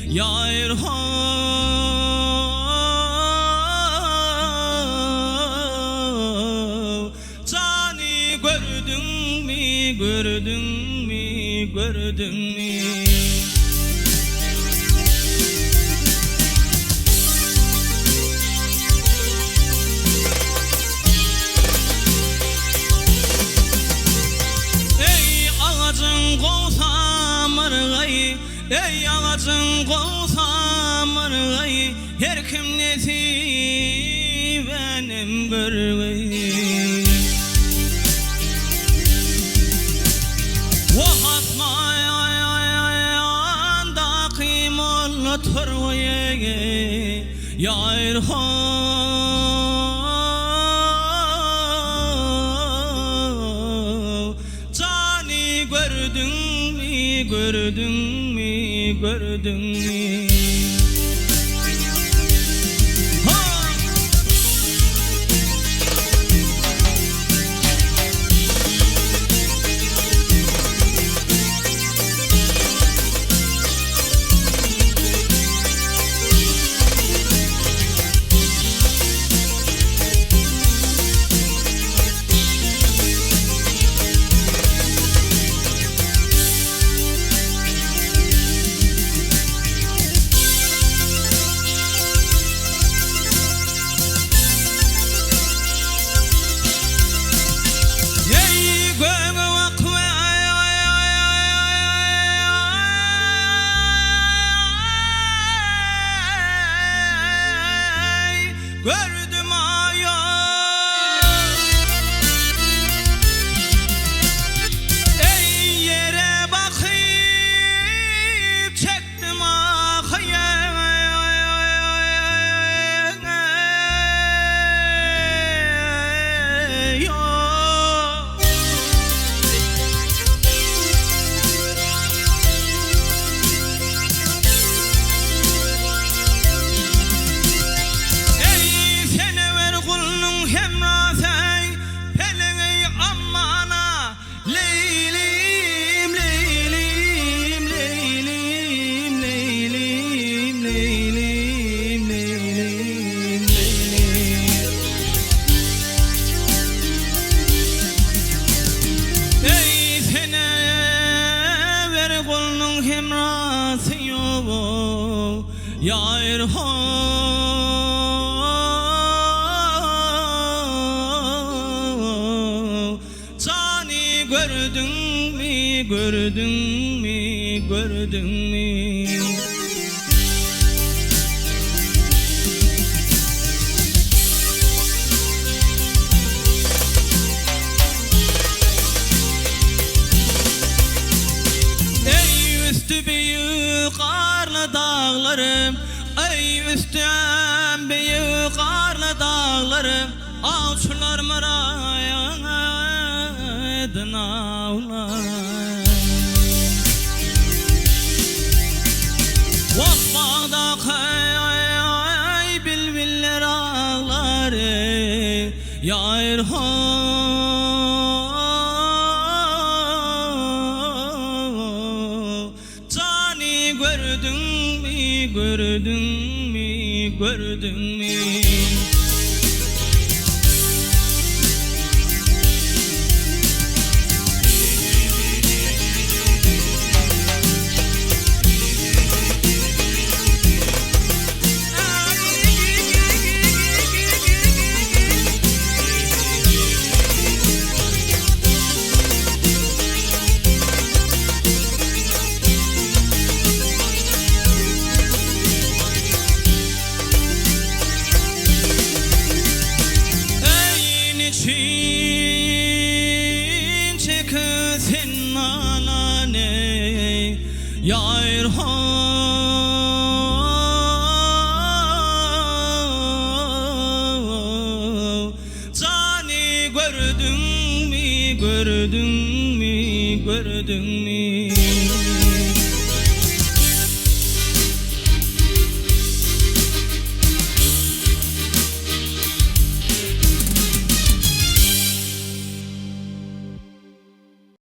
ya Erhan. Cani gördün mü, gördün mü, gördün mü? Ey ağacın kovsam argayı, her kim neti benim görgayı. Vahatmayan da kıymalı turgayı, ya Erhan. Cani gördün mü, gördün mü, gördün mü? Gördüm aya, ey yere bakıp çektim ahıya. Ya Erhan. Cani gördün mü, gördün mü, gördün mü? Ey üstü büyük karlı dağlarım, ey üstüm büyük karlı dağlarım, avçular mıraydın ağlar. Vakfada kay bilbiller ağlar, ya Erhan. Cani gördün mü, gördün mü, gördün mü? Çeksin anane, ya Erhan. Cani gördün mü, gördün mü, gördün mü?